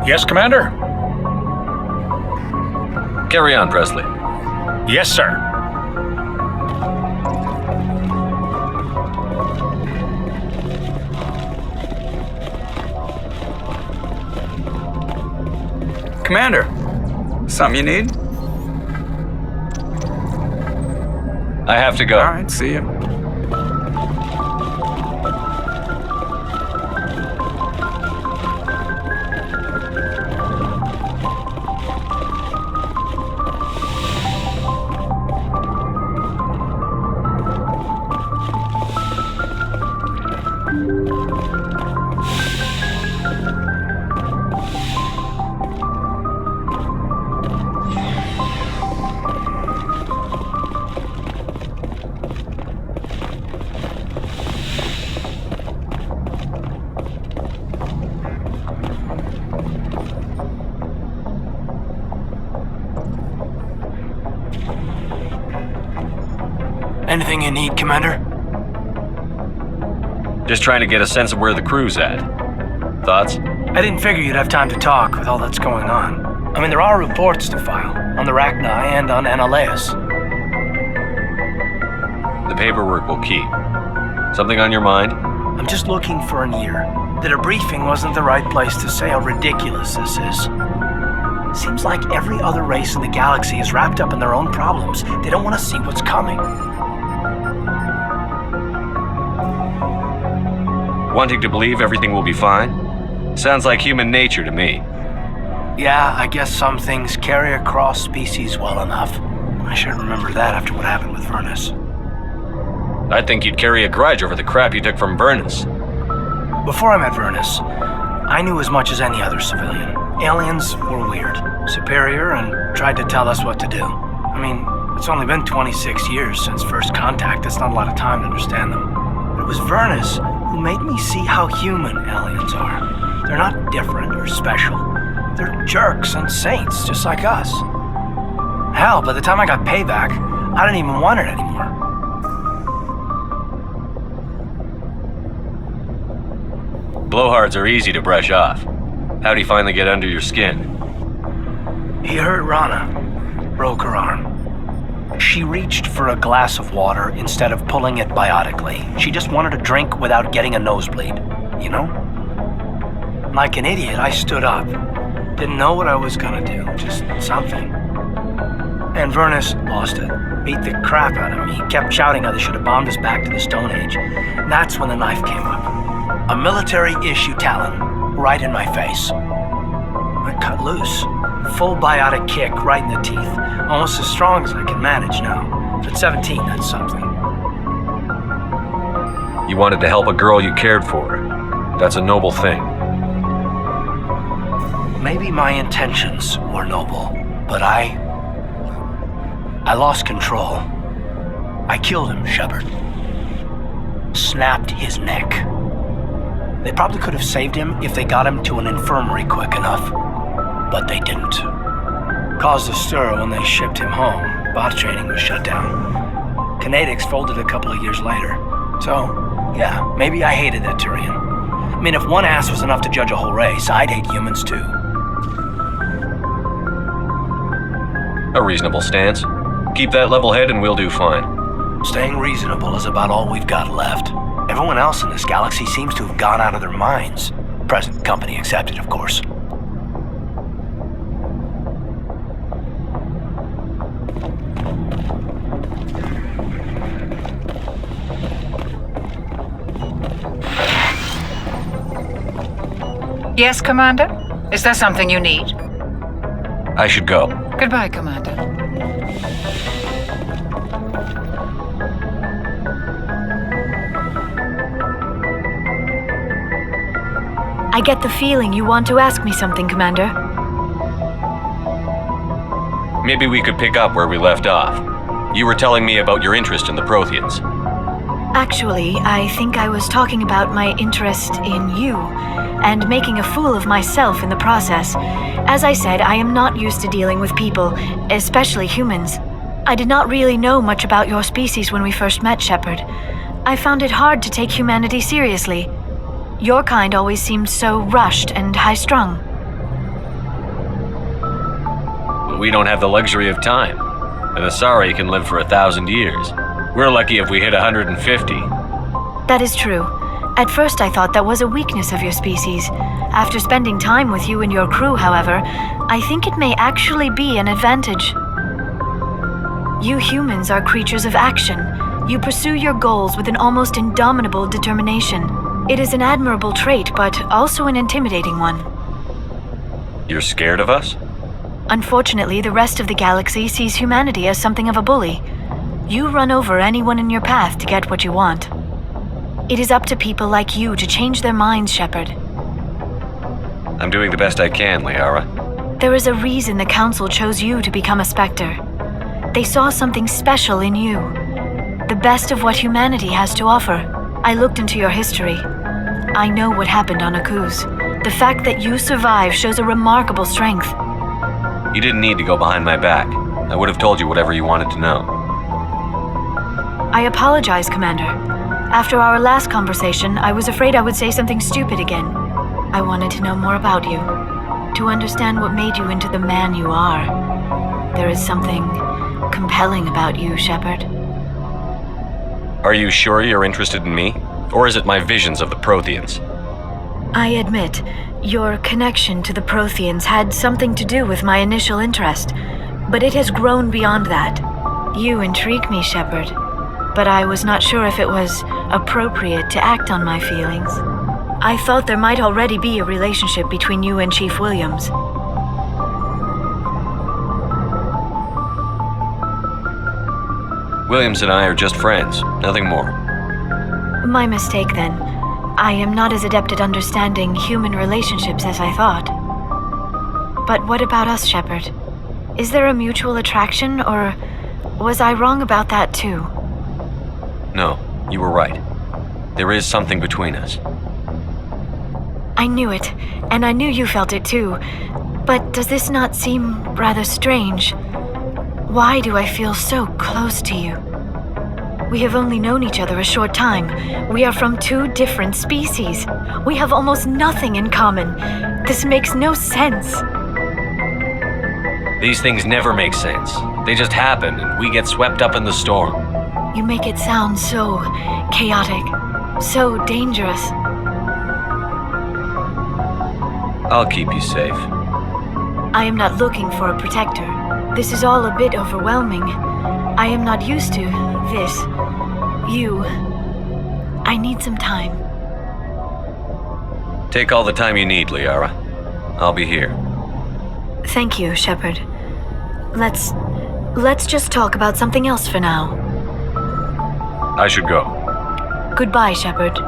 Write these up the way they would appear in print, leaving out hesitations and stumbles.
Yes, Commander? Carry on, Presley. Yes, sir. Commander, something you need? I have to go. All right, see you. Anything you need, Commander? Just trying to get a sense of where the crew's at. Thoughts? I didn't figure you'd have time to talk with all that's going on. I mean, there are reports to file, on the Rachni and on Annaleus. The paperwork will keep. Something on your mind? I'm just looking for an ear. The debriefing wasn't the right place to say how ridiculous this is. Seems like every other race in the galaxy is wrapped up in their own problems. They don't want to see what's coming. Wanting to believe everything will be fine? Sounds like human nature to me. Yeah, I guess some things carry across species well enough. I should remember that after what happened with Vernus. I'd think you'd carry a grudge over the crap you took from Vernus. Before I met Vernus, I knew as much as any other civilian. Aliens were weird, superior, and tried to tell us what to do. I mean, it's only been 26 years since first contact. That's not a lot of time to understand them. But it was Vernus who made me see how human aliens are. They're not different or special. They're jerks and saints, just like us. Hell, by the time I got payback, I didn't even want it anymore. Blowhards are easy to brush off. How'd he finally get under your skin? He hurt Rana, broke her arm. She reached for a glass of water instead of pulling it biotically. She just wanted a drink without getting a nosebleed, you know? Like an idiot, I stood up. Didn't know what I was gonna do, just something. And Vernus lost it. Beat the crap out of me. Kept shouting how they should have bombed us back to the Stone Age. And that's when the knife came up. A military-issue talon, right in my face. I cut loose. Full biotic kick right in the teeth. Almost as strong as I can manage now. But 17, that's something. You wanted to help a girl you cared for. That's a noble thing. Maybe my intentions were noble, but I lost control. I killed him, Shepard. Snapped his neck. They probably could have saved him if they got him to an infirmary quick enough, but they didn't. Caused a stir when they shipped him home. Bot training was shut down. Kinetics folded a couple of years later. So, yeah, maybe I hated that Turian. I mean, if one ass was enough to judge a whole race, I'd hate humans too. A reasonable stance. Keep that level head and we'll do fine. Staying reasonable is about all we've got left. Everyone else in this galaxy seems to have gone out of their minds. Present company accepted, of course. Yes, Commander? Is there something you need? I should go. Goodbye, Commander. I get the feeling you want to ask me something, Commander. Maybe we could pick up where we left off. You were telling me about your interest in the Protheans. Actually, I think I was talking about my interest in you, and making a fool of myself in the process. As I said, I am not used to dealing with people, especially humans. I did not really know much about your species when we first met, Shepard. I found it hard to take humanity seriously. Your kind always seemed so rushed and high-strung. but we don't have the luxury of time. An Asari can live for 1,000 years. We're lucky if we hit 150. That is true. At first I thought that was a weakness of your species. After spending time with you and your crew, however, I think it may actually be an advantage. You humans are creatures of action. You pursue your goals with an almost indomitable determination. It is an admirable trait, but also an intimidating one. You're scared of us? Unfortunately, the rest of the galaxy sees humanity as something of a bully. You run over anyone in your path to get what you want. It is up to people like you to change their minds, Shepard. I'm doing the best I can, Liara. There is a reason the Council chose you to become a Spectre. They saw something special in you. The best of what humanity has to offer. I looked into your history. I know what happened on Akuz. The fact that you survived shows a remarkable strength. You didn't need to go behind my back. I would have told you whatever you wanted to know. I apologize, Commander. After our last conversation, I was afraid I would say something stupid again. I wanted to know more about you, to understand what made you into the man you are. There is something compelling about you, Shepard. Are you sure you're interested in me? Or is it my visions of the Protheans? I admit, your connection to the Protheans had something to do with my initial interest, but it has grown beyond that. You intrigue me, Shepard, but I was not sure if it was appropriate to act on my feelings. I thought there might already be a relationship between you and Chief Williams. Williams and I are just friends, nothing more. My mistake, then. I am not as adept at understanding human relationships as I thought. But what about us, Shepard? Is there a mutual attraction, or was I wrong about that too? No, you were right. There is something between us. I knew it, and I knew you felt it too. But does this not seem rather strange? Why do I feel so close to you? We have only known each other a short time. We are from two different species. We have almost nothing in common. This makes no sense. These things never make sense. They just happen, and we get swept up in the storm. You make it sound so chaotic, so dangerous. I'll keep you safe. I am not looking for a protector. This is all a bit overwhelming. I am not used to this. You. I need some time. Take all the time you need, Liara. I'll be here. Thank you, Shepard. Let's just talk about something else for now. I should go. Goodbye, Shepard.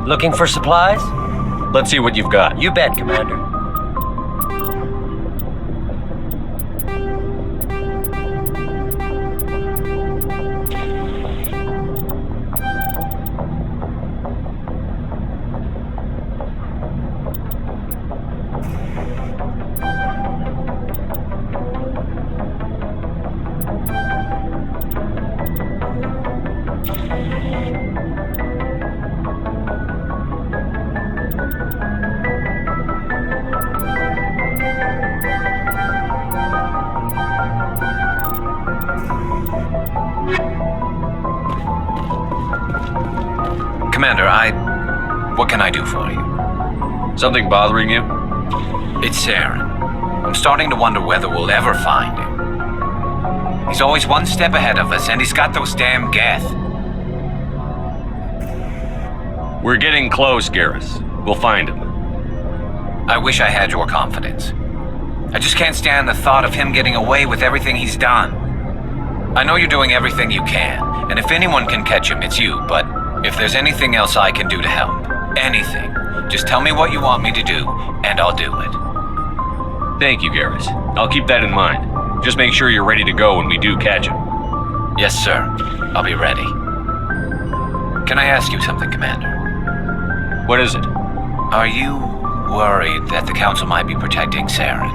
Looking for supplies? Let's see what you've got. You bet, Commander. Commander, what can I do for you? Something bothering you? It's Aaron. I'm starting to wonder whether we'll ever find him. He's always one step ahead of us, and he's got those damn Geth. We're getting close, Garrus. We'll find him. I wish I had your confidence. I just can't stand the thought of him getting away with everything he's done. I know you're doing everything you can, and if anyone can catch him, it's you, but if there's anything else I can do to help, anything, just tell me what you want me to do, and I'll do it. Thank you, Garrus. I'll keep that in mind. Just make sure you're ready to go when we do catch him. Yes, sir. I'll be ready. Can I ask you something, Commander? What is it? Are you worried that the Council might be protecting Saren.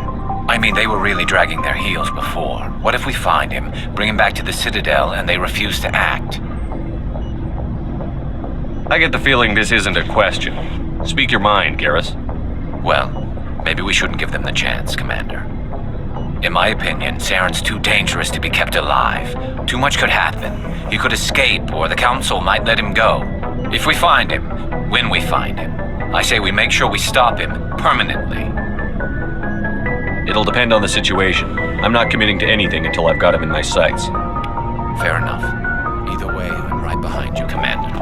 I mean, they were really dragging their heels before. What if we find him, bring him back to the Citadel, and they refuse to act? I get the feeling this isn't a question. Speak your mind, Garrus. Well, maybe we shouldn't give them the chance, Commander. In my opinion, Saren's too dangerous to be kept alive. Too much could happen. He could escape, or the Council might let him go. If we find him, when we find him, I say we make sure we stop him permanently. It'll depend on the situation. I'm not committing to anything until I've got him in my sights. Fair enough. Either way, I'm right behind you, Commander.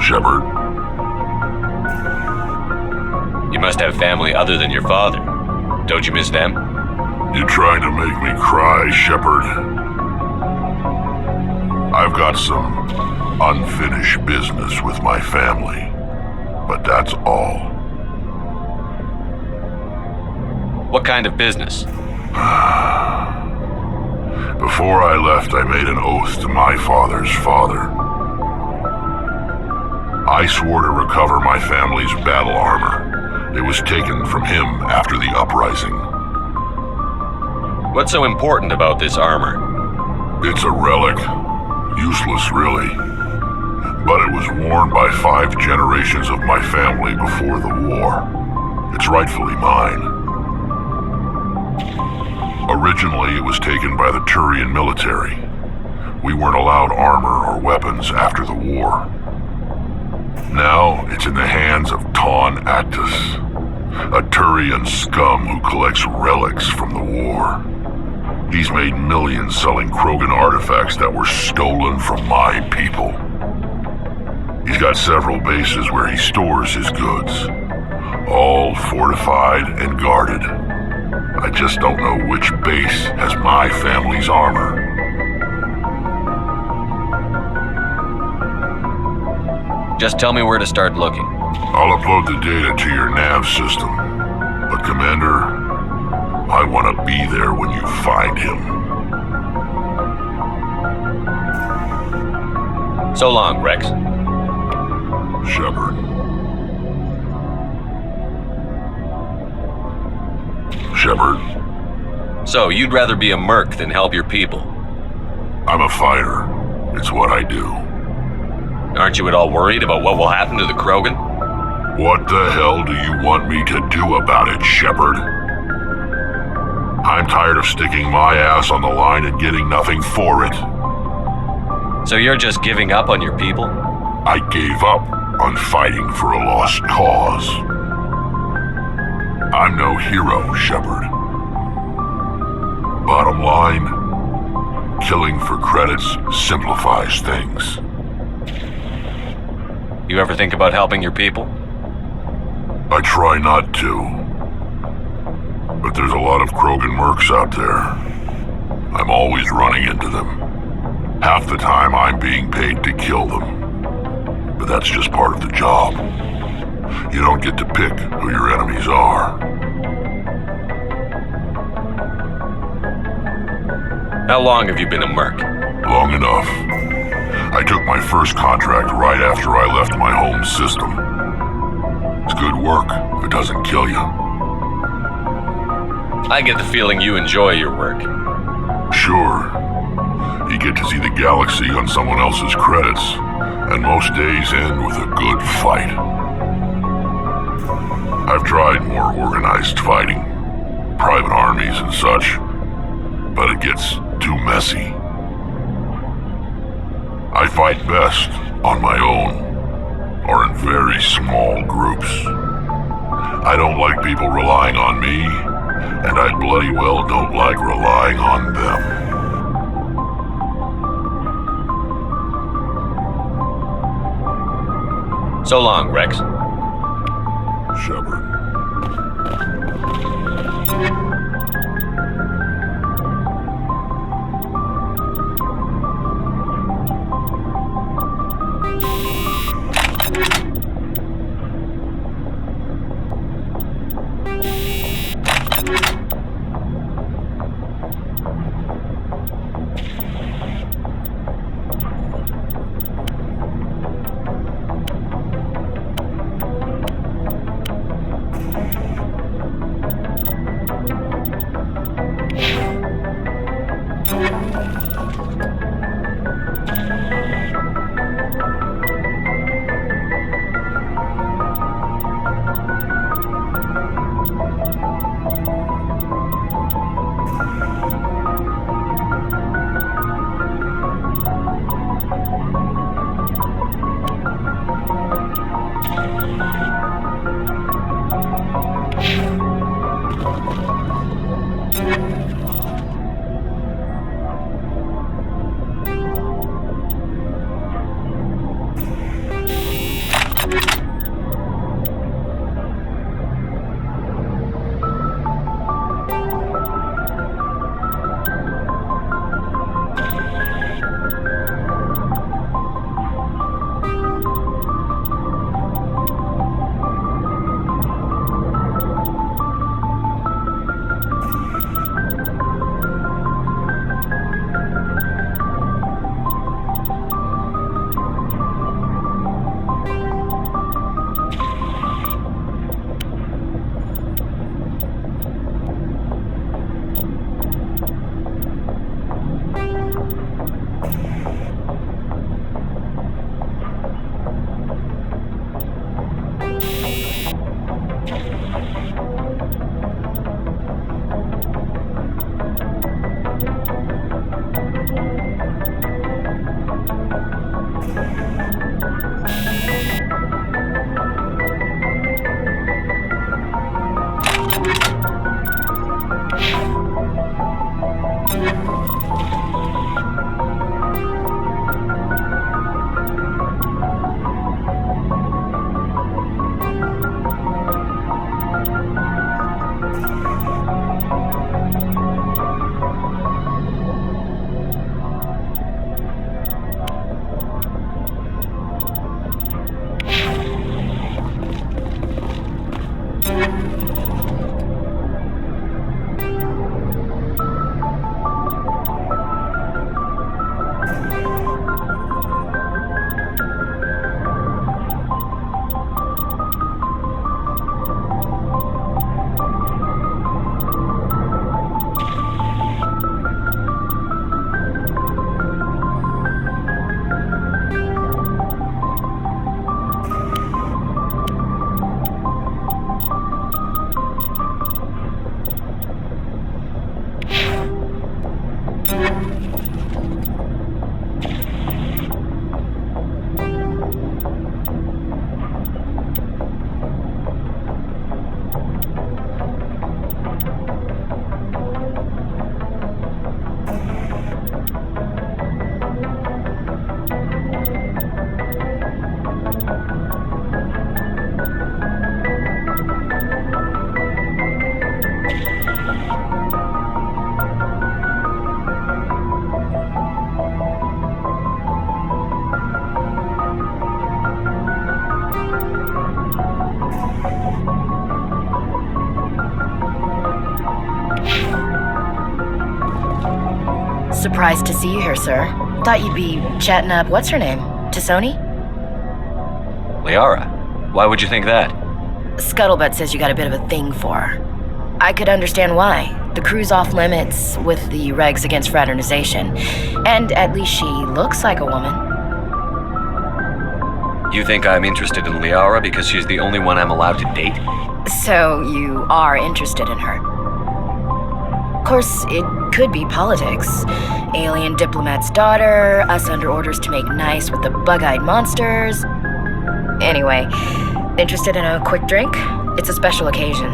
Shepard, You must have family other than your father. Don't you miss them? you trying to make me cry, Shepard? I've got some unfinished business with my family, but that's all. What kind of business? Before I left, I made an oath to my father's father. I swore to recover my family's battle armor. It was taken from him after the uprising. What's so important about this armor? It's a relic. Useless, really. But it was worn by 5 generations of my family before the war. It's rightfully mine. Originally, it was taken by the Turian military. We weren't allowed armor or weapons after the war. Now, it's in the hands of Taun Actus, a Turian scum who collects relics from the war. He's made millions selling Krogan artifacts that were stolen from my people. He's got several bases where he stores his goods, all fortified and guarded. I just don't know which base has my family's armor. Just tell me where to start looking. I'll upload the data to your nav system. But Commander, I want to be there when you find him. So long, Rex. Shepard. Shepard, So, you'd rather be a merc than help your people? I'm a fighter. It's what I do. Aren't you at all worried about what will happen to the Krogan? What the hell do you want me to do about it, Shepard? I'm tired of sticking my ass on the line and getting nothing for it. So you're just giving up on your people? I gave up on fighting for a lost cause. I'm no hero, Shepard. Bottom line, killing for credits simplifies things. You ever think about helping your people? I try not to. But there's a lot of Krogan mercs out there. I'm always running into them. Half the time I'm being paid to kill them. But that's just part of the job. You don't get to pick who your enemies are. How long have you been a merc? Long enough. I took my first contract right after I left my home system. It's good work if it doesn't kill you. I get the feeling you enjoy your work. Sure. You get to see the galaxy on someone else's credits, and most days end with a good fight. I've tried more organized fighting, private armies and such, but it gets too messy. I fight best on my own, or in very small groups. I don't like people relying on me, and I bloody well don't like relying on them. So long, Rex. Shepard. surprised to see you here, sir. Thought you'd be chatting up what's her name? Tassoni? Liara? Why would you think that? Scuttlebutt says you got a bit of a thing for her. I could understand why. The crew's off limits with the regs against fraternization. And at least she looks like a woman. You think I'm interested in Liara because she's the only one I'm allowed to date? So you are interested in her. Of course, it could be politics. Alien diplomat's daughter, us under orders to make nice with the bug-eyed monsters. Anyway, interested in a quick drink? It's a special occasion.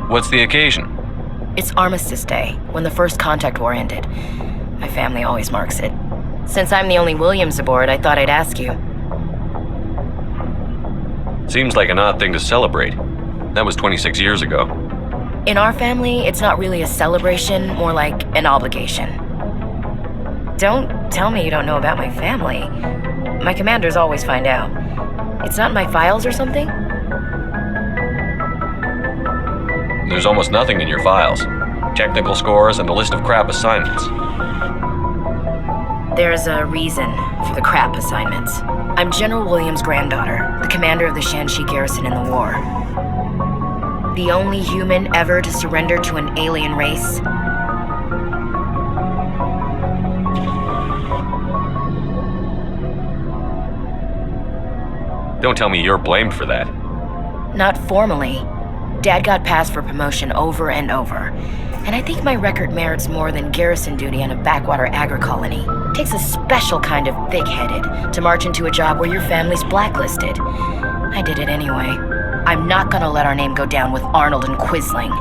What's the occasion? It's Armistice Day, when the first contact war ended. My family always marks it. Since I'm the only Williams aboard, I thought I'd ask you. Seems like an odd thing to celebrate. That was 26 years ago. In our family, it's not really a celebration, more like an obligation. Don't tell me you don't know about my family. My commanders always find out. It's not in my files or something? There's almost nothing in your files. Technical scores and a list of crap assignments. There's a reason for the crap assignments. I'm General Williams' granddaughter, the commander of the Shanxi garrison in the war. The only human ever to surrender to an alien race. Don't tell me you're blamed for that. Not formally. Dad got passed for promotion over and over. And I think my record merits more than garrison duty on a backwater agri-colony. Takes a special kind of thick-headed to march into a job where your family's blacklisted. I did it anyway. I'm not gonna let our name go down with Arnold and Quisling.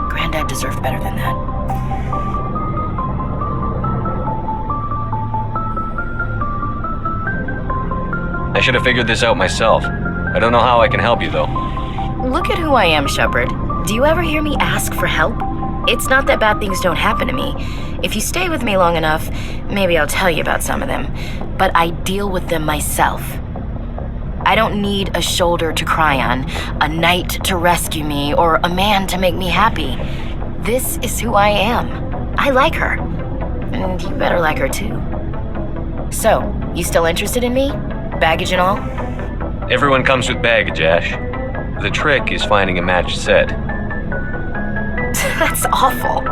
Granddad deserved better than that. I should have figured this out myself. I don't know how I can help you, though. Look at who I am, Shepard. Do you ever hear me ask for help? It's not that bad things don't happen to me. If you stay with me long enough, maybe I'll tell you about some of them. But I deal with them myself. I don't need a shoulder to cry on, a knight to rescue me, or a man to make me happy. This is who I am. I like her. And you better like her too. So, you still interested in me? Baggage and all? Everyone comes with baggage, Ash. The trick is finding a matched set. That's awful.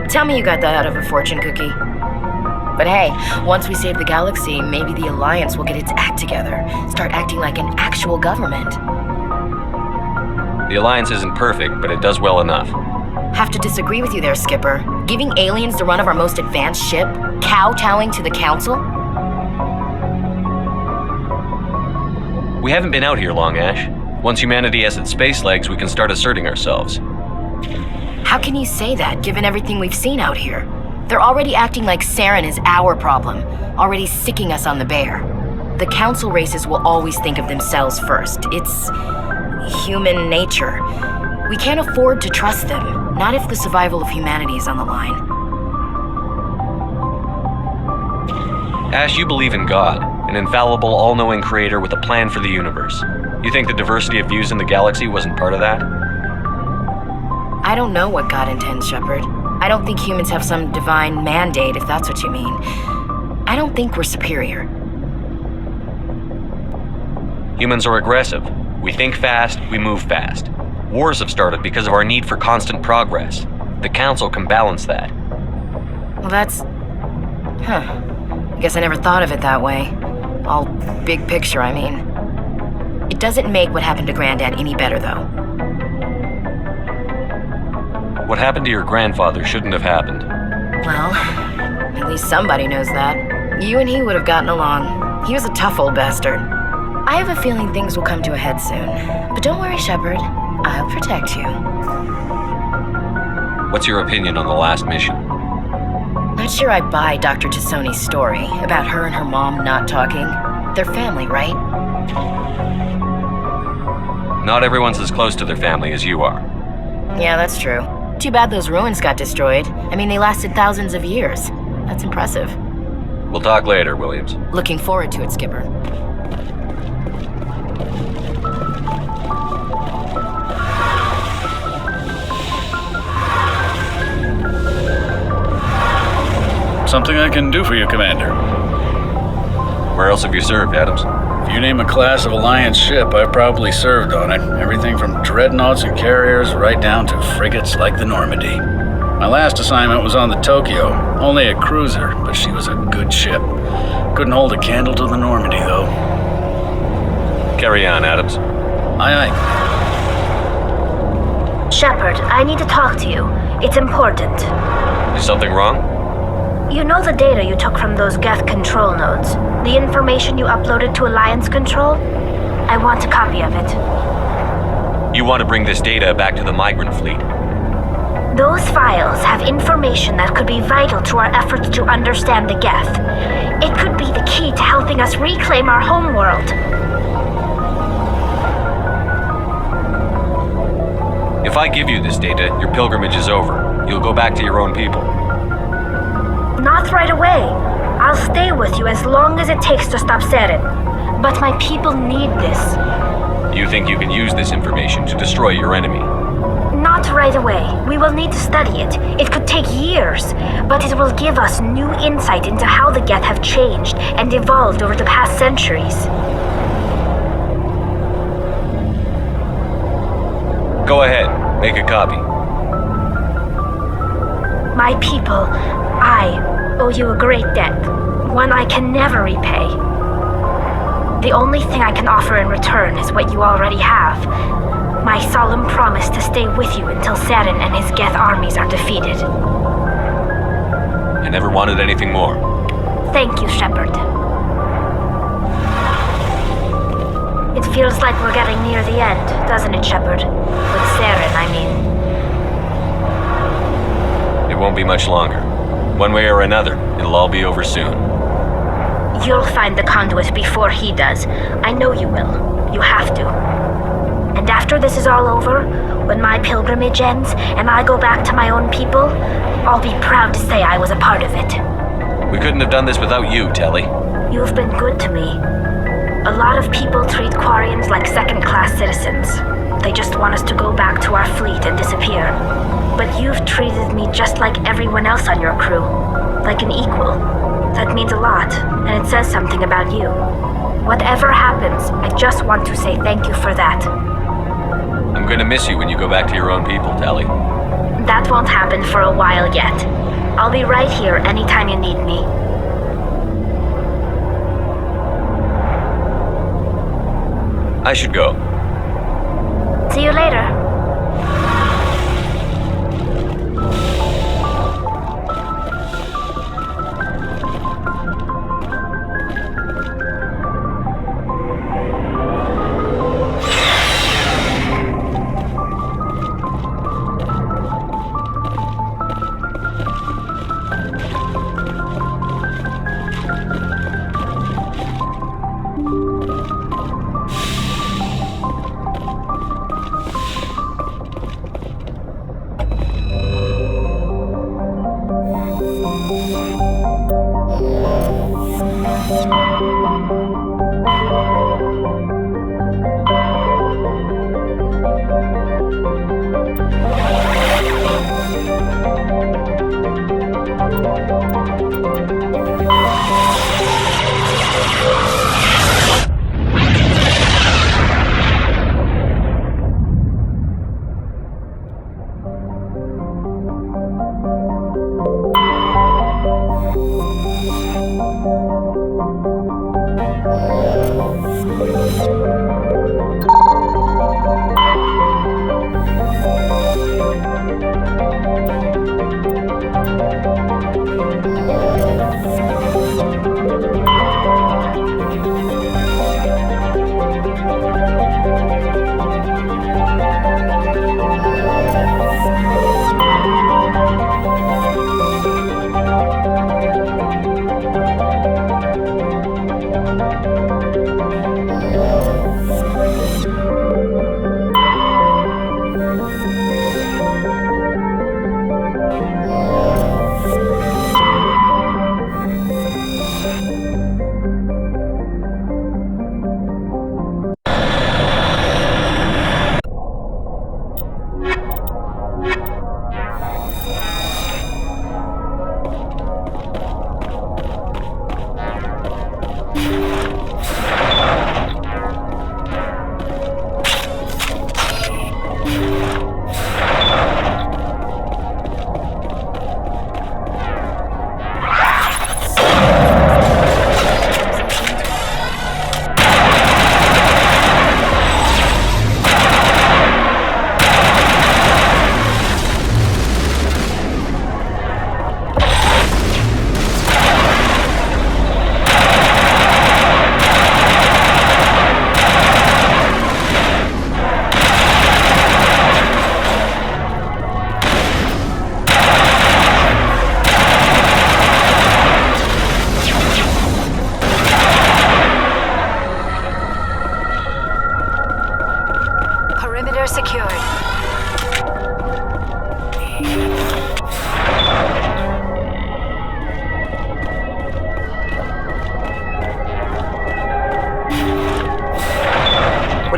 Tell me you got that out of a fortune cookie. But hey, once we save the galaxy, maybe the Alliance will get its act together. Start acting like an actual government. The Alliance isn't perfect, but it does well enough. Have to disagree with you there, Skipper. Giving aliens the run of our most advanced ship? Kowtowing to the Council? We haven't been out here long, Ash. Once humanity has its space legs, we can start asserting ourselves. How can you say that, given everything we've seen out here? They're already acting like Saren is our problem, already sicking us on the bear. The Council races will always think of themselves first. It's human nature. We can't afford to trust them, not if the survival of humanity is on the line. Ash, you believe in God, an infallible, all-knowing creator with a plan for the universe. You think the diversity of views in the galaxy wasn't part of that? I don't know what God intends, Shepard. I don't think humans have some divine mandate, if that's what you mean. I don't think we're superior. Humans are aggressive. We think fast, we move fast. Wars have started because of our need for constant progress. The Council can balance that. Well, that's... I guess I never thought of it that way. All big picture, I mean. It doesn't make what happened to Granddad any better, though. What happened to your grandfather shouldn't have happened. Well, at least somebody knows that. You and he would have gotten along. He was a tough old bastard. I have a feeling things will come to a head soon. But don't worry, Shepard. I'll protect you. What's your opinion on the last mission? Not sure I buy Dr. Tassoni's story about her and her mom not talking. They're family, right? Not everyone's as close to their family as you are. Yeah, that's true. Too bad those ruins got destroyed. I mean, they lasted thousands of years. That's impressive. We'll talk later, Williams. Looking forward to it, Skipper. Something I can do for you, Commander. Where else have you served, Adams? If you name a class of Alliance ship, I've probably served on it. Everything from dreadnoughts and carriers right down to frigates like the Normandy. My last assignment was on the Tokyo, only a cruiser, but she was a good ship. Couldn't hold a candle to the Normandy, though. Carry on, Adams. Aye, aye. Shepard, I need to talk to you. It's important. Is something wrong? You know the data you took from those Geth control nodes? The information you uploaded to Alliance Control? I want a copy of it. You want to bring this data back to the migrant fleet? Those files have information that could be vital to our efforts to understand the Geth. It could be the key to helping us reclaim our homeworld. If I give you this data, your pilgrimage is over. You'll go back to your own people. Not right away. I'll stay with you as long as it takes to stop Seren. But my people need this. You think you can use this information to destroy your enemy? Not right away. We will need to study it. It could take years, but it will give us new insight into how the Geth have changed and evolved over the past centuries. Go ahead, make a copy. My people, I owe you a great debt, one I can never repay. The only thing I can offer in return is what you already have. My solemn promise to stay with you until Seren and his Geth armies are defeated. I never wanted anything more. Thank you, Shepard. It feels like we're getting near the end, doesn't it, Shepard? With Seren, I mean. It won't be much longer. One way or another, it'll all be over soon. You'll find the conduit before he does. I know you will. You have to. And after this is all over, when my pilgrimage ends and I go back to my own people, I'll be proud to say I was a part of it. We couldn't have done this without you, Telly. You've been good to me. A lot of people treat Quarians like second-class citizens. They just want us to go back to our fleet and disappear. But you've treated me just like everyone else on your crew. Like an equal. That means a lot, and it says something about you. Whatever happens, I just want to say thank you for that. I'm gonna miss you when you go back to your own people, Telly. That won't happen for a while yet. I'll be right here anytime you need me. I should go. See you later.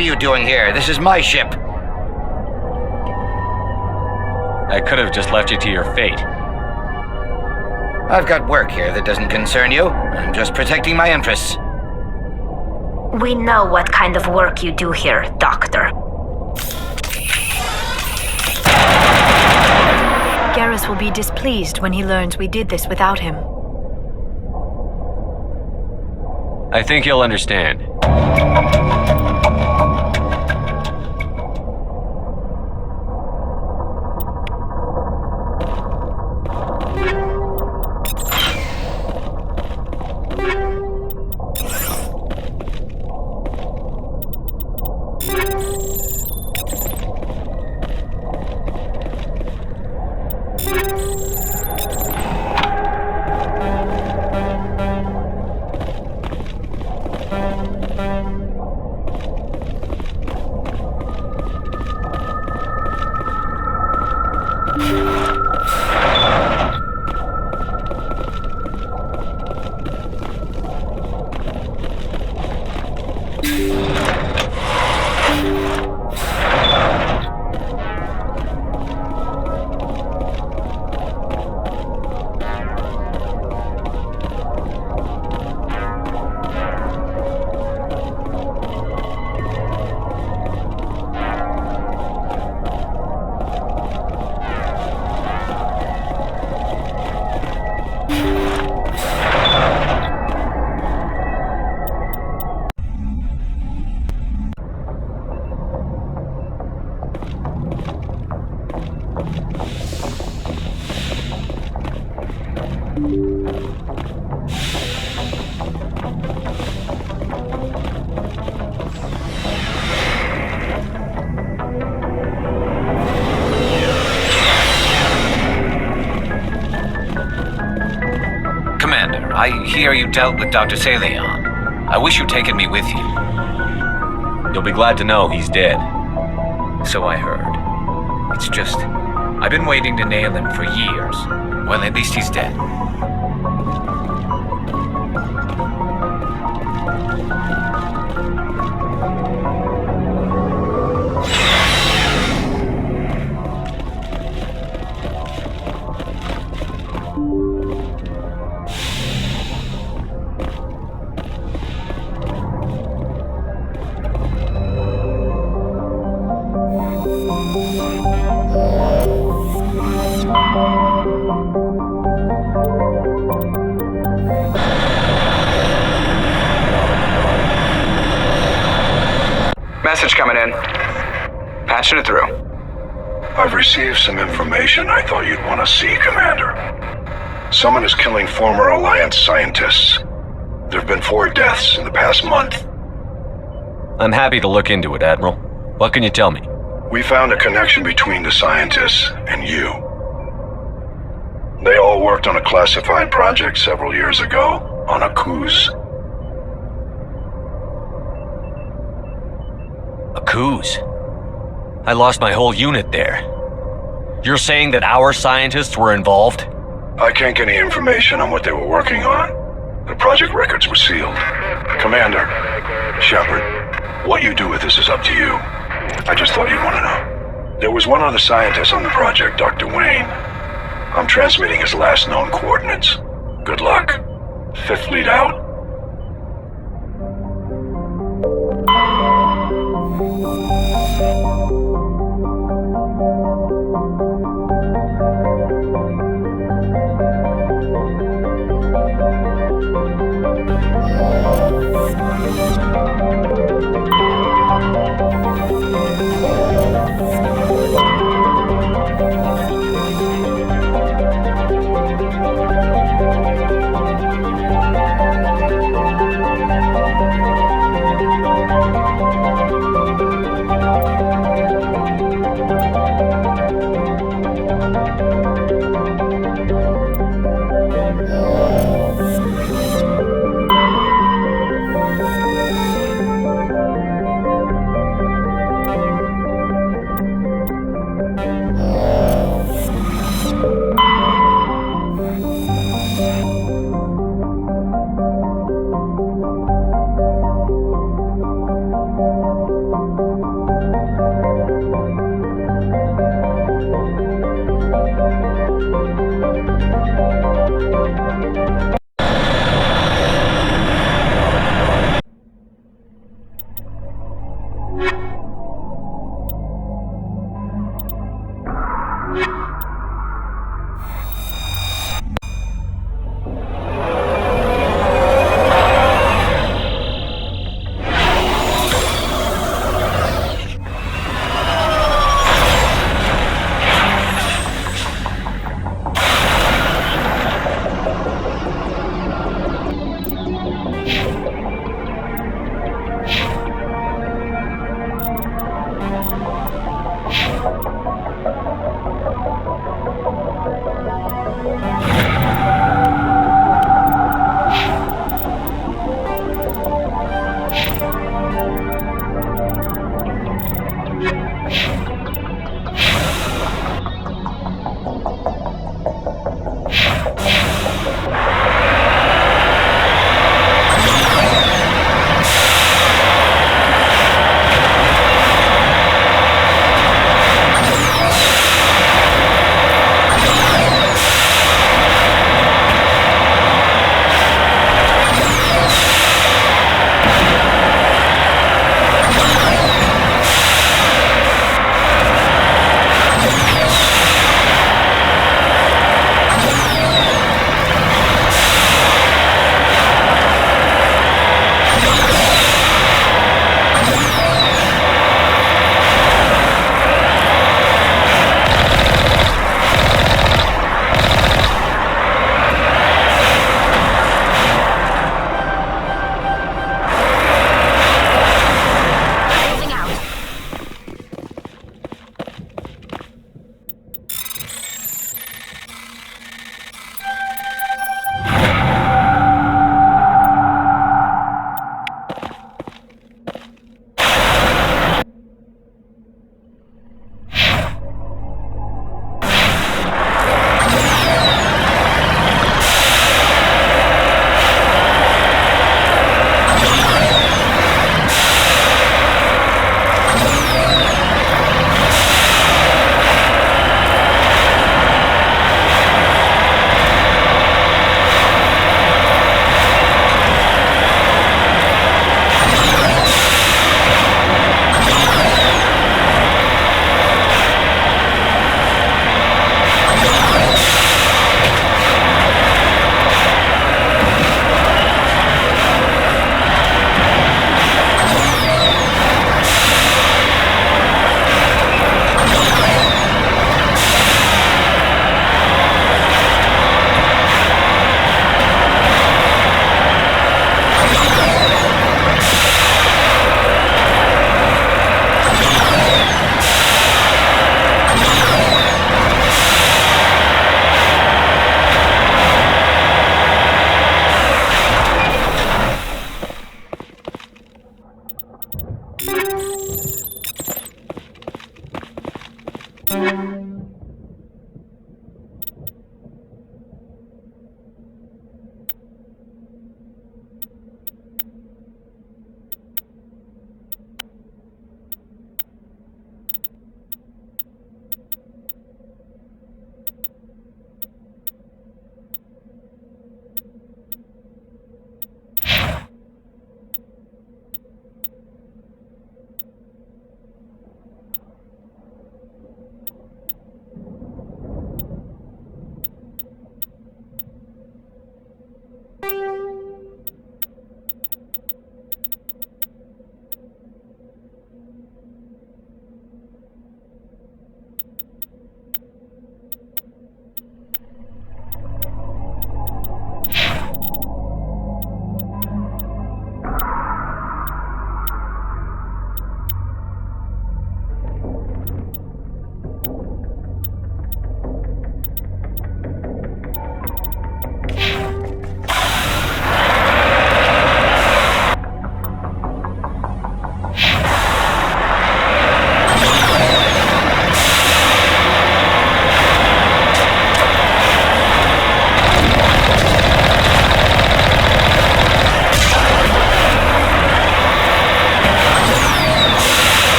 What are you doing here? This is my ship. I could have just left you to your fate. I've got work here that doesn't concern you. I'm just protecting my interests. We know what kind of work you do here, Doctor. Garrus will be displeased when he learns we did this without him. I think you'll understand. I hear you dealt with Dr. Saleon. I wish you'd taken me with you. You'll be glad to know he's dead. So I heard. It's just, I've been waiting to nail him for years. Well, at least he's dead. Message coming in. Patching it through. I've received some information I thought you'd want to see, Commander. Someone is killing former Alliance scientists. There have been 4 deaths in the past month. I'm happy to look into it, Admiral. What can you tell me? We found a connection between the scientists and you. They all worked on a classified project several years ago, on a cruise. A cruise? I lost my whole unit there. You're saying that our scientists were involved? I can't get any information on what they were working on. The project records were sealed. Commander, Shepard, what you do with this is up to you. I just thought you'd want to know. There was one other scientist on the project, Dr. Wayne. I'm transmitting his last known coordinates. Good luck. 5th Fleet out.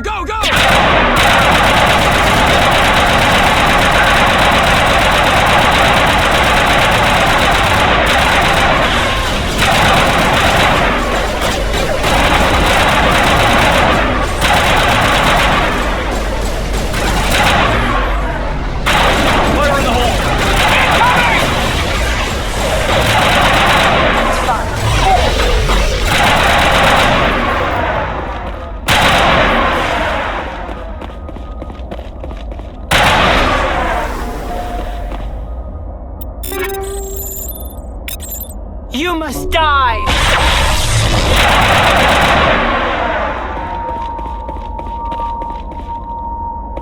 go, go! You must die!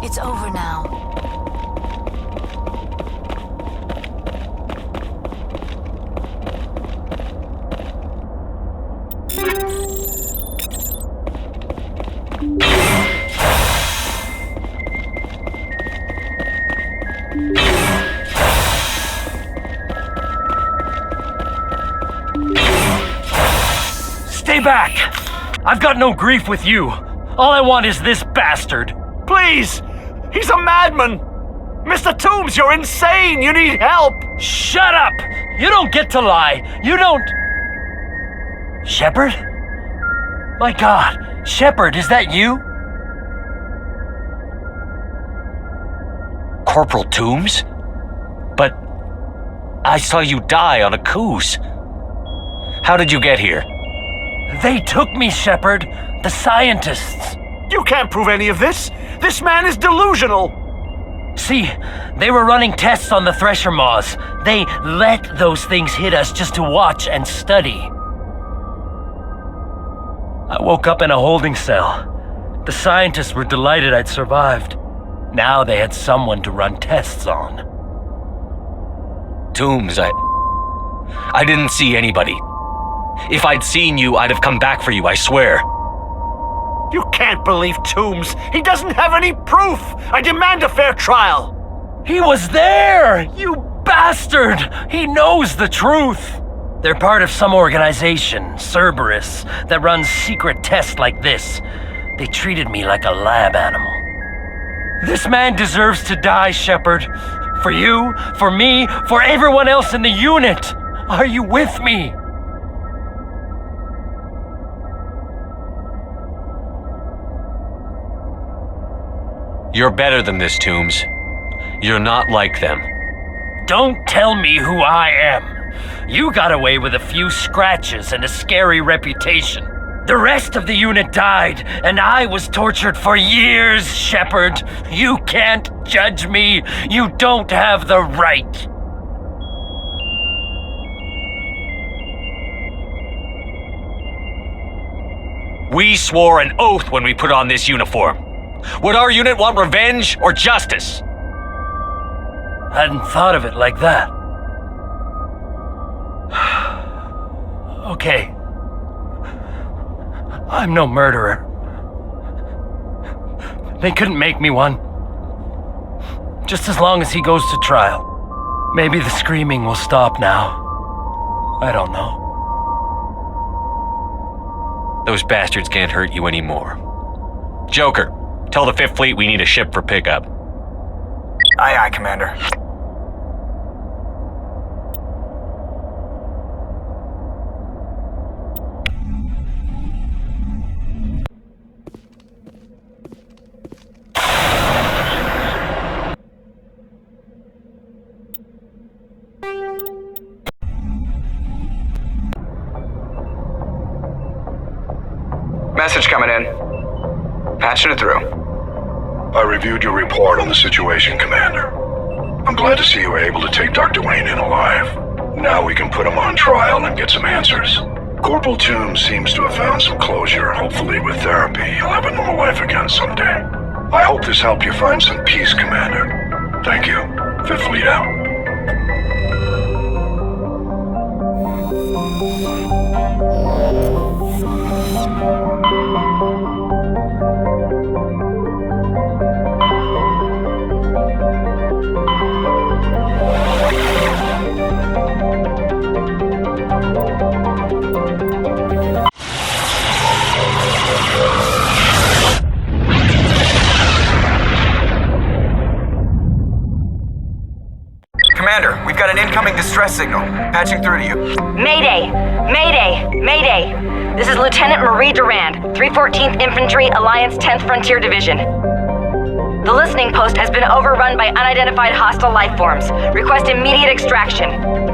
It's over now. Stay back! I've got no grief with you. All I want is this bastard. Please! He's a madman! Mr. Toombs, you're insane! You need help! Shut up! You don't get to lie. You don't... Shepard? My God, Shepard, is that you? Corporal Toombs? But I saw you die on a coos. How did you get here? They took me, Shepard. The scientists. You can't prove any of this! This man is delusional! See, they were running tests on the Thresher Maws. They let those things hit us just to watch and study. I woke up in a holding cell. The scientists were delighted I'd survived. Now they had someone to run tests on. Toombs, I didn't see anybody. If I'd seen you, I'd have come back for you, I swear. You can't believe Toombs! He doesn't have any proof! I demand a fair trial! He was there! You bastard! He knows the truth! They're part of some organization, Cerberus, that runs secret tests like this. They treated me like a lab animal. This man deserves to die, Shepard. For you, for me, for everyone else in the unit. Are you with me? You're better than this, Toombs. You're not like them. Don't tell me who I am. You got away with a few scratches and a scary reputation. The rest of the unit died, and I was tortured for years, Shepard. You can't judge me. You don't have the right. We swore an oath when we put on this uniform. Would our unit want revenge or justice? I hadn't thought of it like that. Okay. I'm no murderer. They couldn't make me one. Just as long as he goes to trial. Maybe the screaming will stop now. I don't know. Those bastards can't hurt you anymore. Joker, tell the 5th Fleet we need a ship for pickup. Aye, aye, Commander. Message coming in. Patching it through. I reviewed your report on the situation, Commander. I'm glad to see you were able to take Dr. Wayne in alive. Now we can put him on trial and get some answers. Corporal Toombs seems to have found some closure. Hopefully with therapy, he'll have a normal life again someday. I hope this helped you find some peace, Commander. Thank you. 5th Fleet out. got an incoming distress signal. Patching through to you. Mayday! Mayday! Mayday! This is Lieutenant Marie Durand, 314th Infantry, Alliance 10th Frontier Division. The listening post has been overrun by unidentified hostile life forms. Request immediate extraction.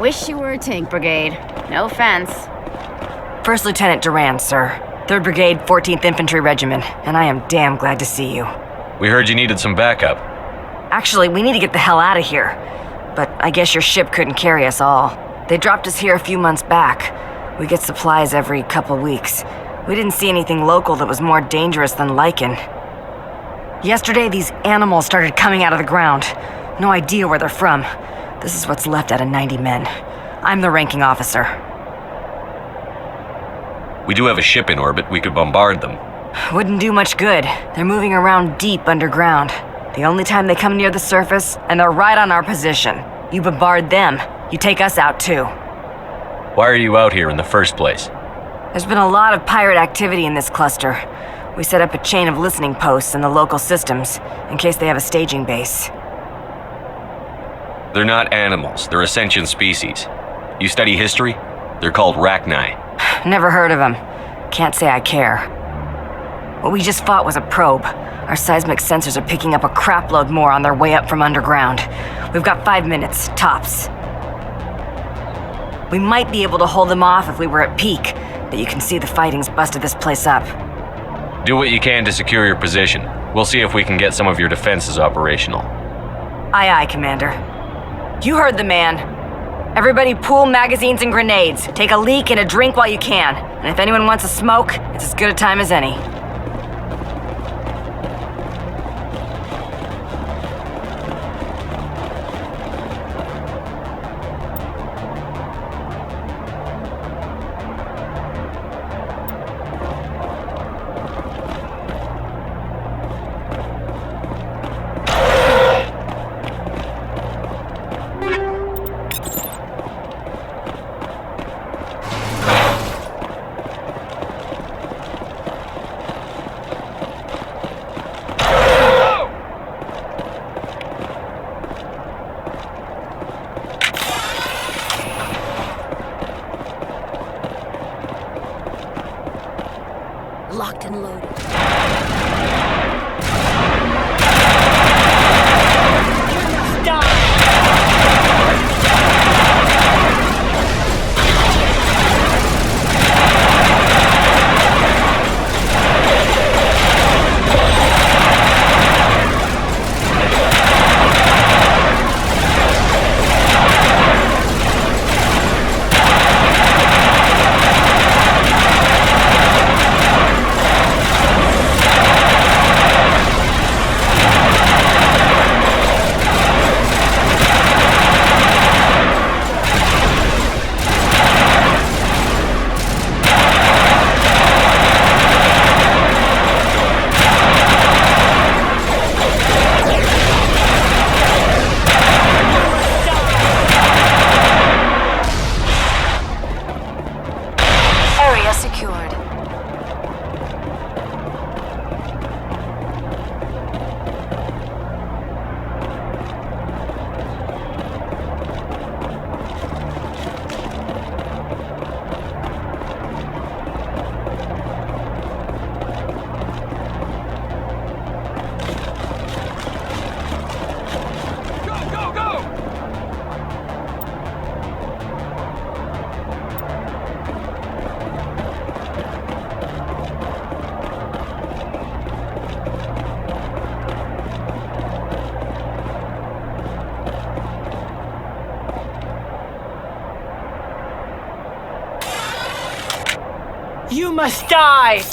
Wish you were a tank brigade. No offense. First Lieutenant Duran, sir. 3rd Brigade, 14th Infantry Regiment, and I am damn glad to see you. We heard you needed some backup. Actually, we need to get the hell out of here. But I guess your ship couldn't carry us all. They dropped us here a few months back. We get supplies every couple weeks. We didn't see anything local that was more dangerous than lichen. Yesterday, these animals started coming out of the ground. No idea where they're from. This is what's left out of 90 men. I'm the ranking officer. We do have a ship in orbit. We could bombard them. Wouldn't do much good. They're moving around deep underground. The only time they come near the surface, and they're right on our position. You bombard them, you take us out too. Why are you out here in the first place? There's been a lot of pirate activity in this cluster. We set up a chain of listening posts in the local systems, in case they have a staging base. They're not animals. They're a sentient species. You study history? They're called Rachni. Never heard of them. Can't say I care. What we just fought was a probe. Our seismic sensors are picking up a crapload more on their way up from underground. We've got 5 minutes, tops. We might be able to hold them off if we were at peak, but you can see the fighting's busted this place up. Do what you can to secure your position. We'll see if we can get some of your defenses operational. Aye, aye, Commander. You heard the man. Everybody pool magazines and grenades. Take a leak and a drink while you can. And if anyone wants a smoke, it's as good a time as any. Locked and loaded. You must die!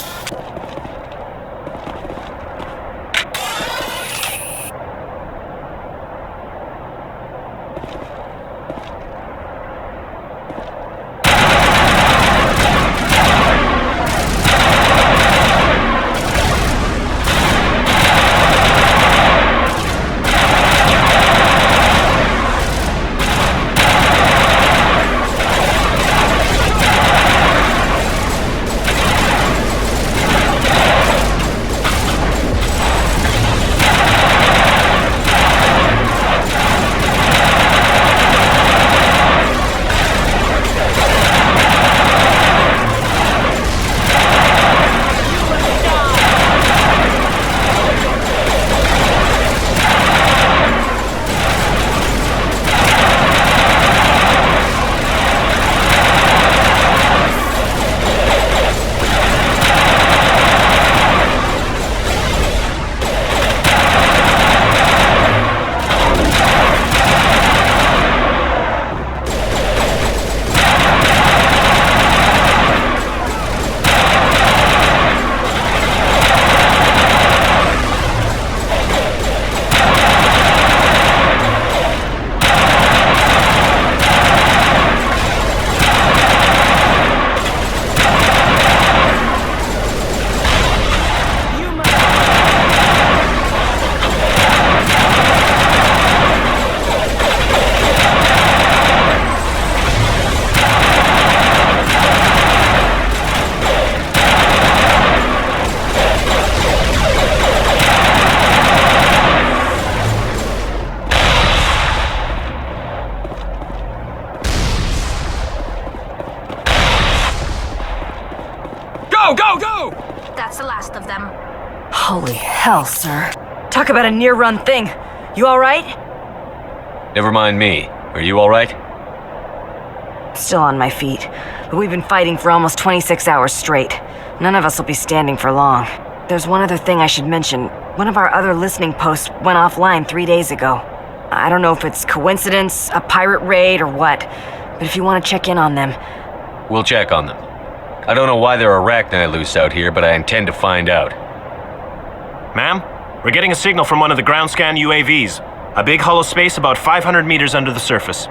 Go, go, go! That's the last of them. Holy hell, sir. Talk about a near-run thing. You alright? Never mind me. Are you alright? Still on my feet, but we've been fighting for almost 26 hours straight. None of us will be standing for long. There's one other thing I should mention. One of our other listening posts went offline 3 days ago. I don't know if it's coincidence, a pirate raid, or what, but if you want to check in on them... We'll check on them. I don't know why there are arachni loose out here, but I intend to find out. Ma'am, we're getting a signal from one of the ground scan UAVs. A big hollow space about 500 meters under the surface.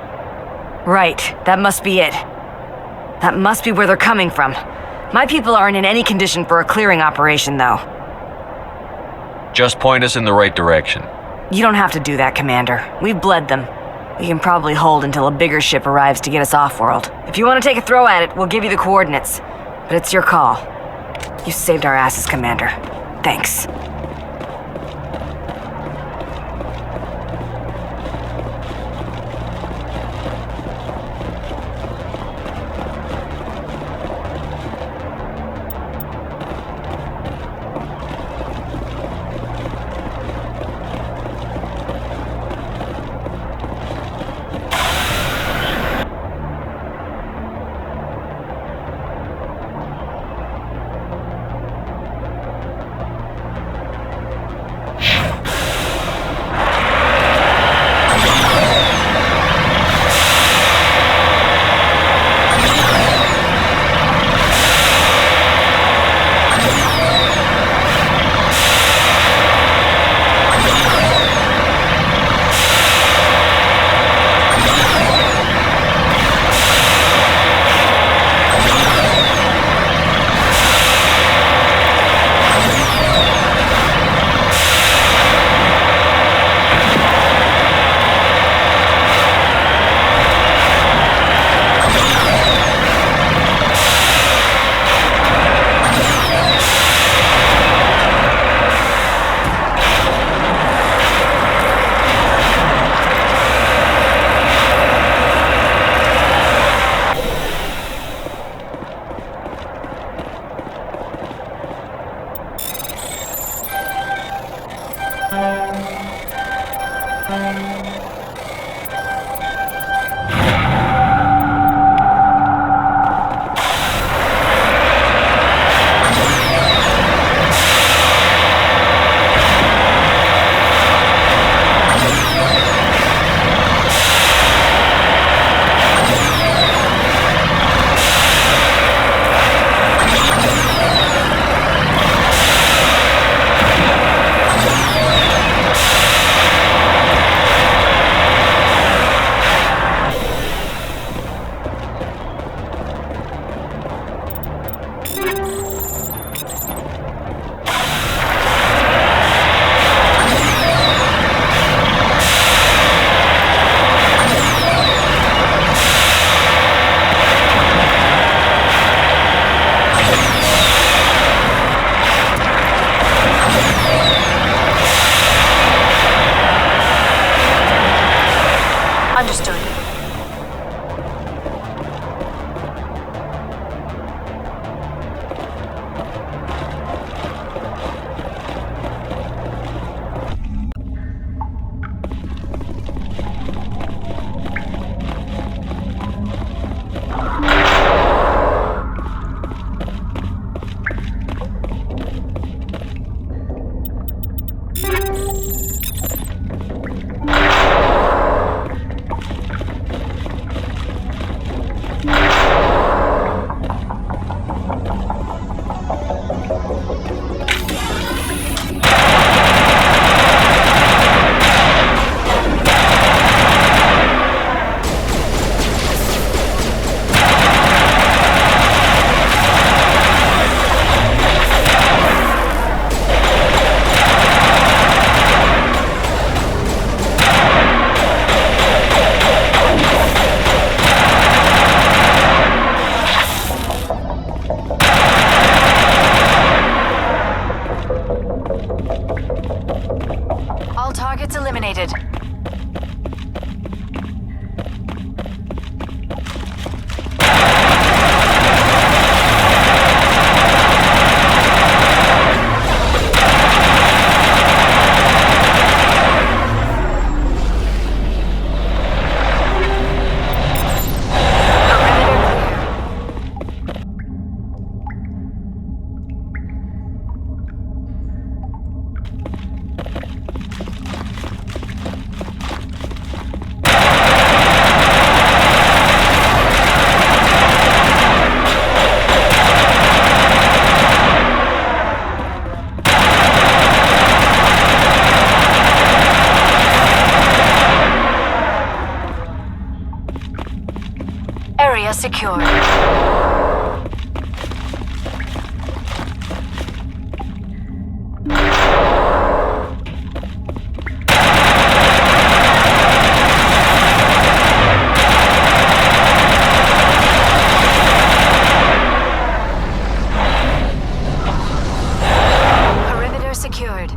Right, that must be it. That must be where they're coming from. My people aren't in any condition for a clearing operation, though. Just point us in the right direction. You don't have to do that, Commander. We've bled them. We can probably hold until a bigger ship arrives to get us off-world. If you want to take a throw at it, we'll give you the coordinates. But it's your call. You saved our asses, Commander. Thanks. Perimeter secured.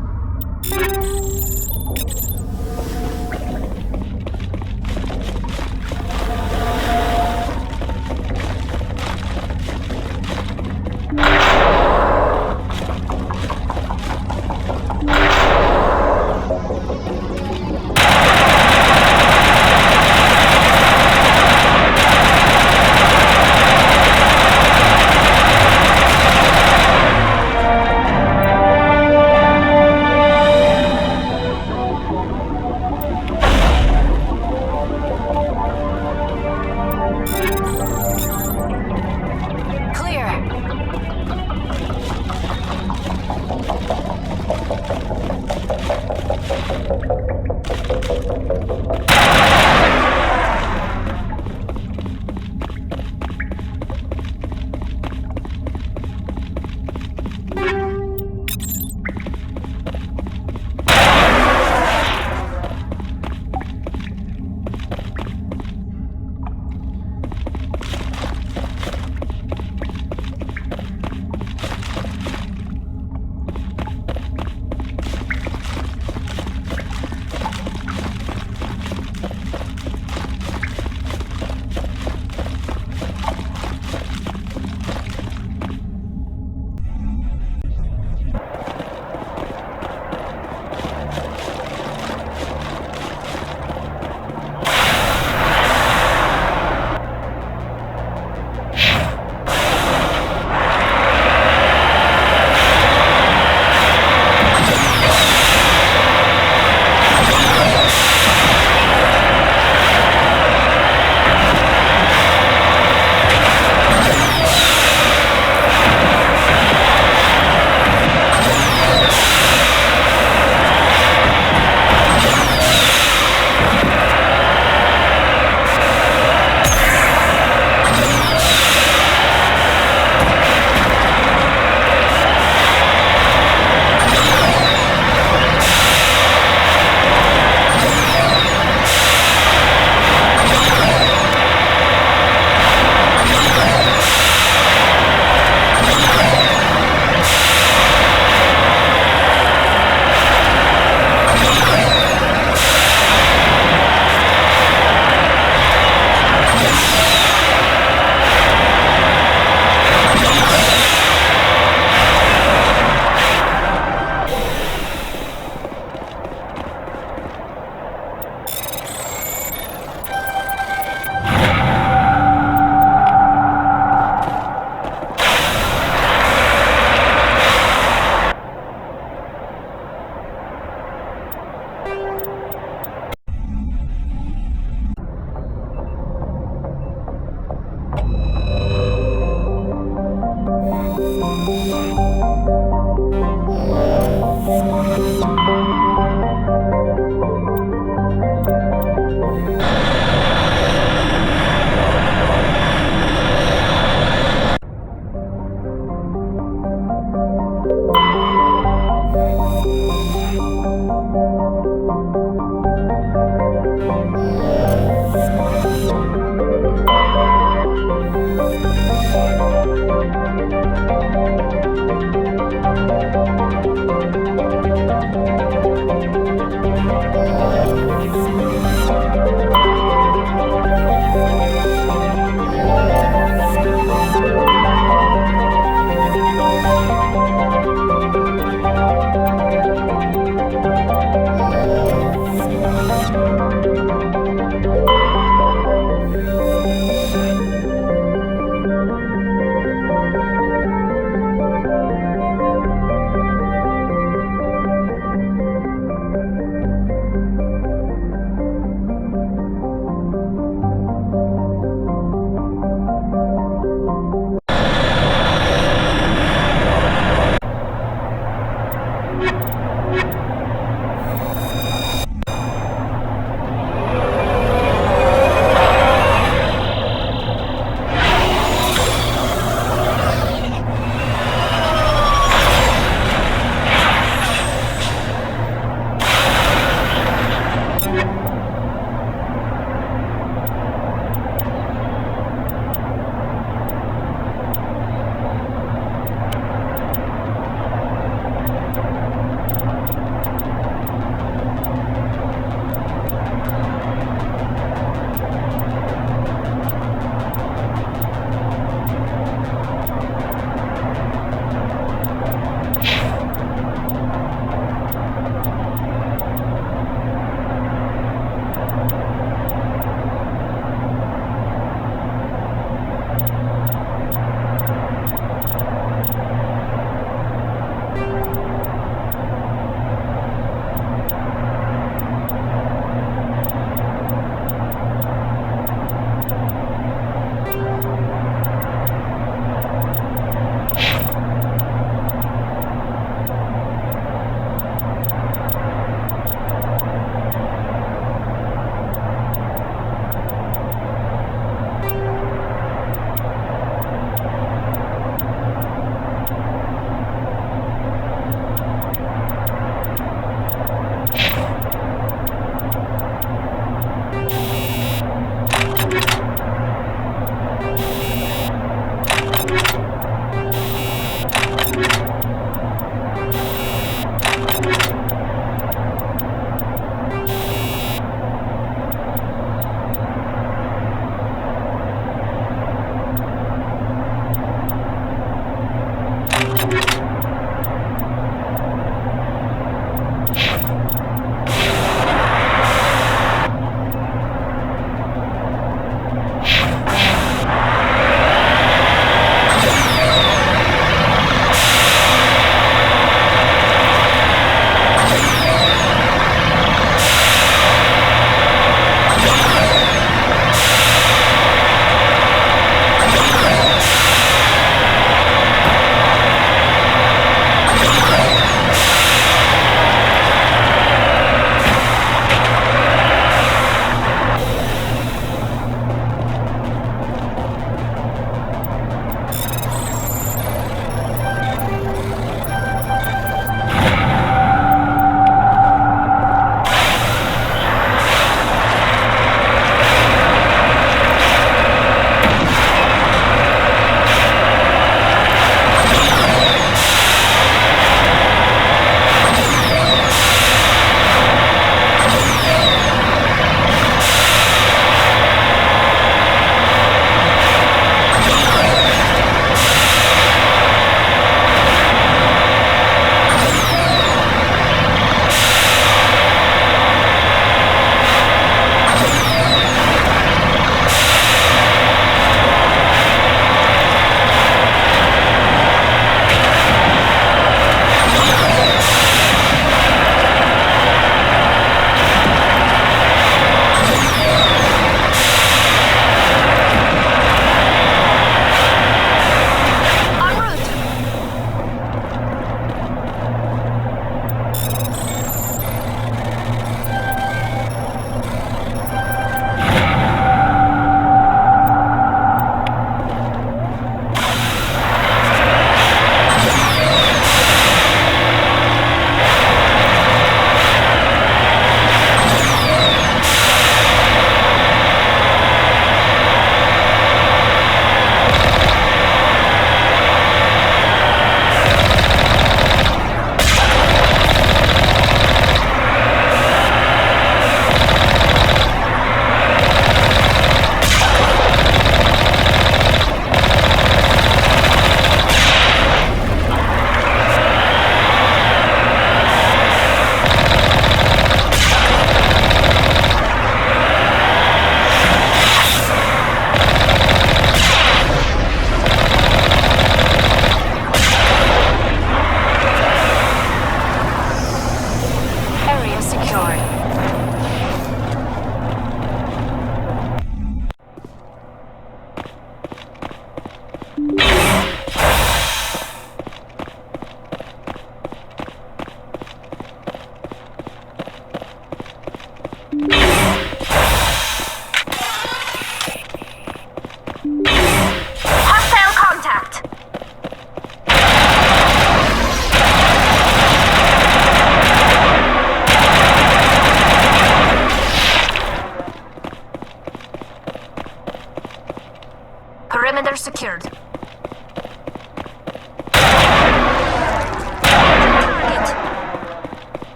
Perimeter secured.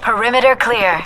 Perimeter clear.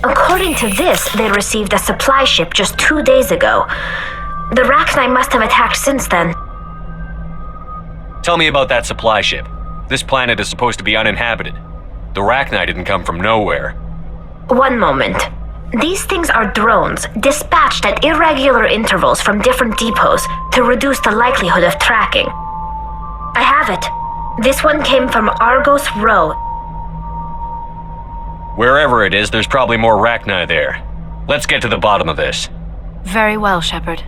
According to this, they received a supply ship just 2 days ago. The Rachni must have attacked since then. Tell me about that supply ship. This planet is supposed to be uninhabited. The Rachni didn't come from nowhere. One moment. These things are drones, dispatched at irregular intervals from different depots to reduce the likelihood of tracking. I have it. This one came from Argos Row. Wherever it is, there's probably more Rachni there. Let's get to the bottom of this. Very well, Shepard.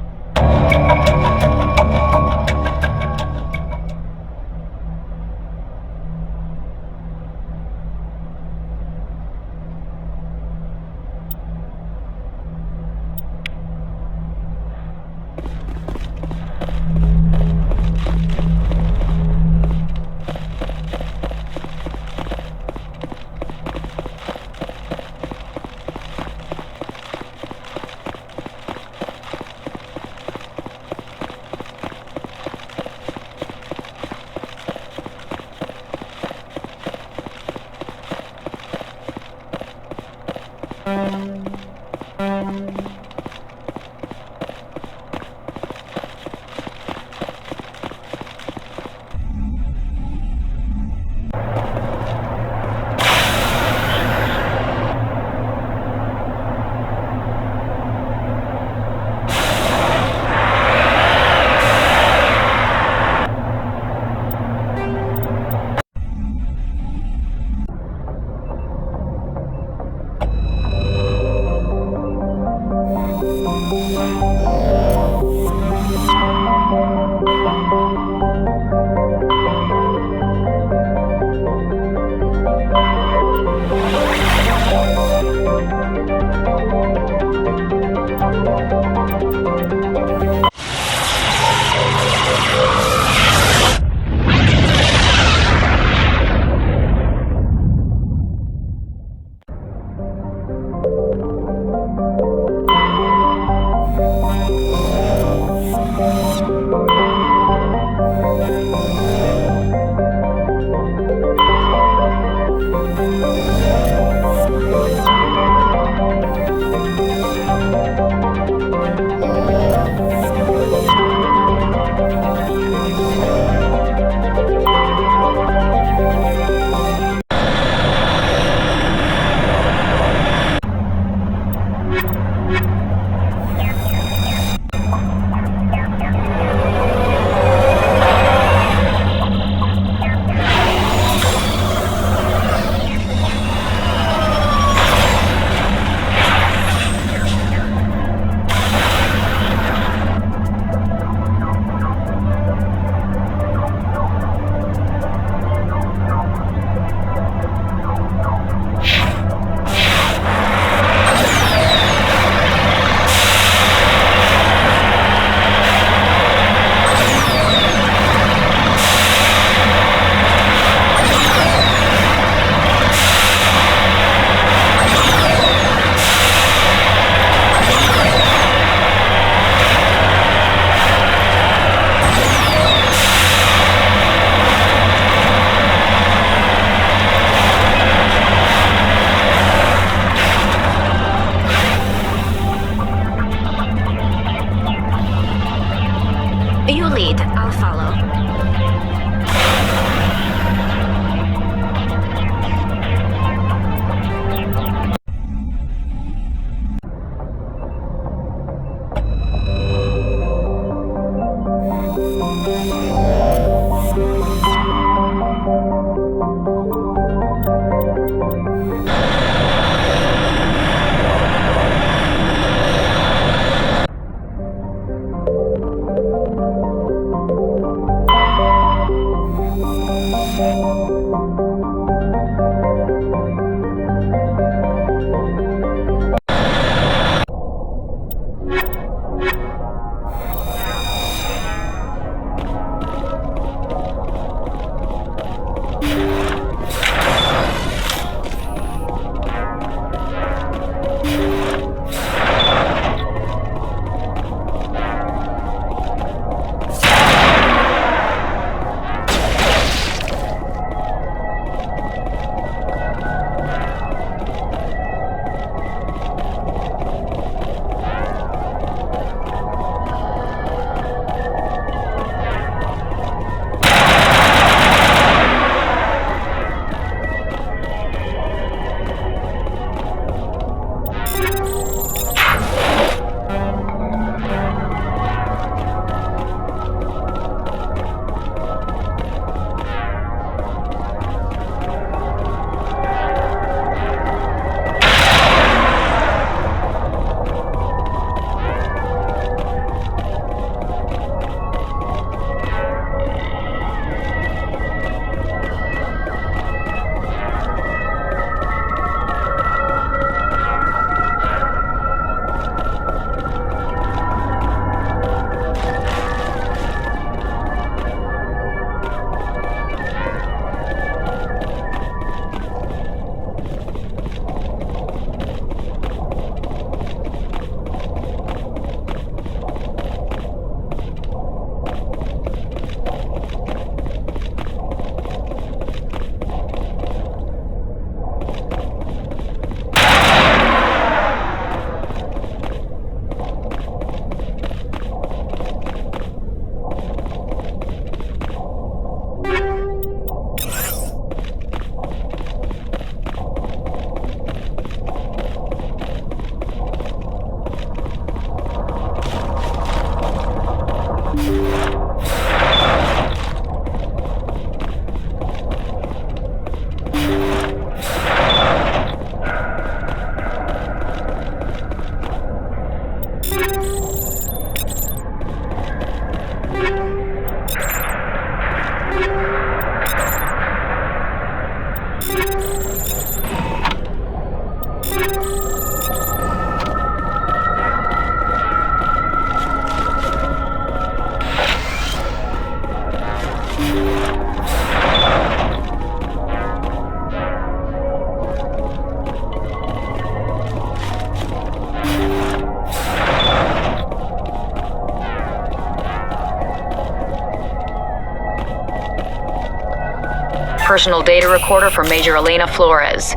personal data recorder for Major Elena Flores.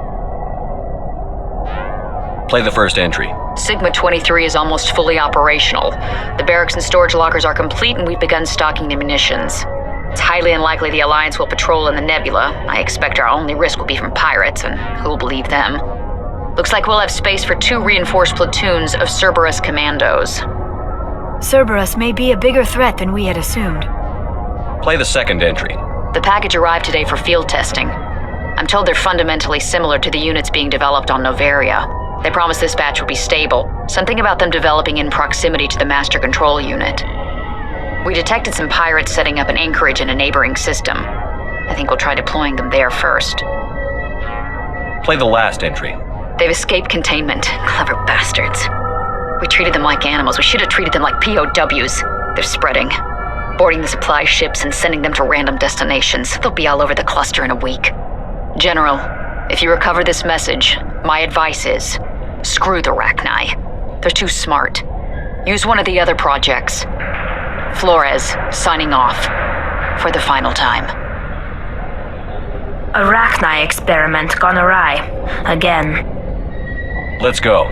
Play the first entry. Sigma 23 is almost fully operational. The barracks and storage lockers are complete, and we've begun stocking the munitions. It's highly unlikely the Alliance will patrol in the nebula. I expect our only risk will be from pirates, and who'll believe them? Looks like we'll have space for 2 reinforced platoons of Cerberus commandos. Cerberus may be a bigger threat than we had assumed. Play the second entry. The package arrived today for field testing. I'm told they're fundamentally similar to the units being developed on Novaria. They promised this batch would be stable. Something about them developing in proximity to the master control unit. We detected some pirates setting up an anchorage in a neighboring system. I think we'll try deploying them there first. Play the last entry. They've escaped containment. Clever bastards. We treated them like animals. We should have treated them like POWs. They're spreading. Boarding the supply ships and sending them to random destinations. They'll be all over the cluster in a week. General, if you recover this message, my advice is, screw the Rachni. They're too smart. Use one of the other projects. Flores, signing off. For the final time. A Rachni experiment gone awry. Again. Let's go.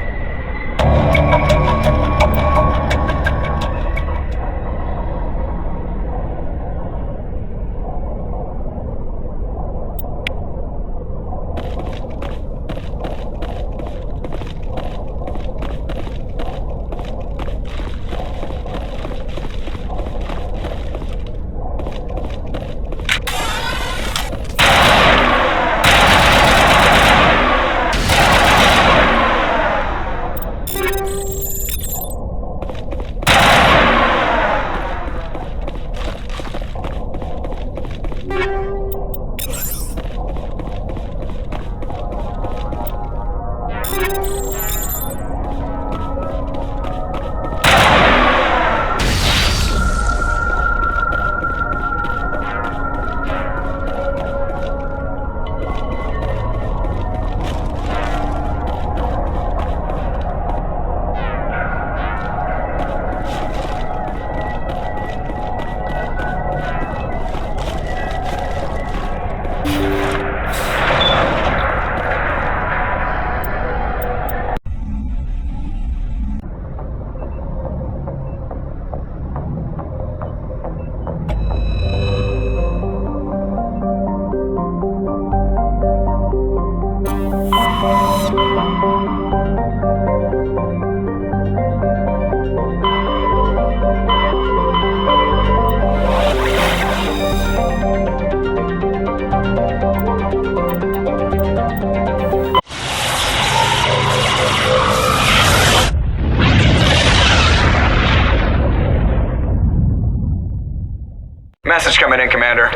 Message coming in, Commander.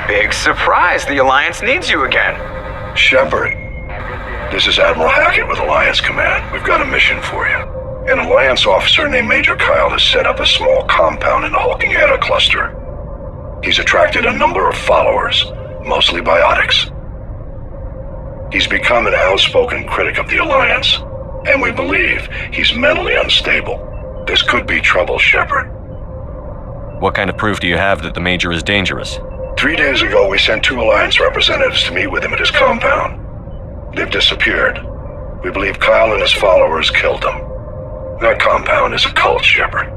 Big surprise, the Alliance needs you again. Shepard, this is Admiral Hackett with Alliance Command. We've got a mission for you. An Alliance officer named Major Kyle has set up a small compound in the Hulking Eta cluster. He's attracted a number of followers, mostly biotics. He's become an outspoken critic of the Alliance, and we believe he's mentally unstable. This could be trouble, Shepard. What kind of proof do you have that the Major is dangerous? 3 days ago, we sent 2 Alliance representatives to meet with him at his compound. They've disappeared. We believe Kyle and his followers killed them. That compound is a cult, Shepard.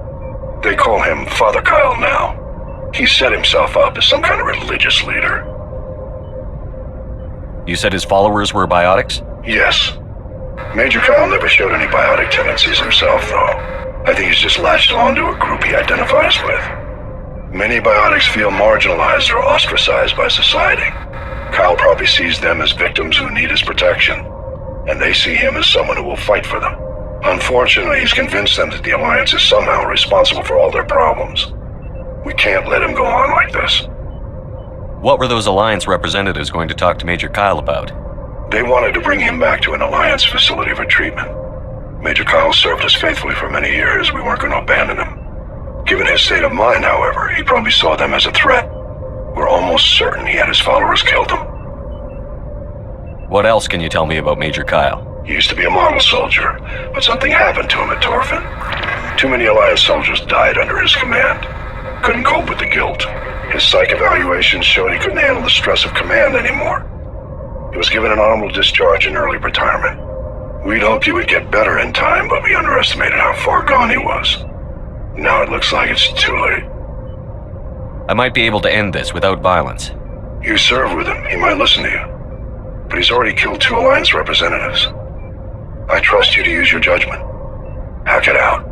They call him Father Kyle now. He set himself up as some kind of religious leader. You said his followers were biotics? Yes. Major Kyle never showed any biotic tendencies himself, though. I think he's just latched onto a group he identifies with. Many biotics feel marginalized or ostracized by society. Kyle probably sees them as victims who need his protection, and they see him as someone who will fight for them. Unfortunately, he's convinced them that the Alliance is somehow responsible for all their problems. We can't let him go on like this. What were those Alliance representatives going to talk to Major Kyle about? They wanted to bring him back to an Alliance facility for treatment. Major Kyle served us faithfully for many years. We weren't going to abandon him. Given his state of mind, however, he probably saw them as a threat. We're almost certain he had his followers killed him. What else can you tell me about Major Kyle? He used to be a model soldier, but something happened to him at Torfin. Too many Alliance soldiers died under his command. Couldn't cope with the guilt. His psych evaluations showed he couldn't handle the stress of command anymore. He was given an honorable discharge and early retirement. We'd hoped he would get better in time, but we underestimated how far gone he was. Now it looks like it's too late. I might be able to end this without violence. You served with him. He might listen to you. But he's already killed 2 Alliance representatives. I trust you to use your judgment. Hack it out.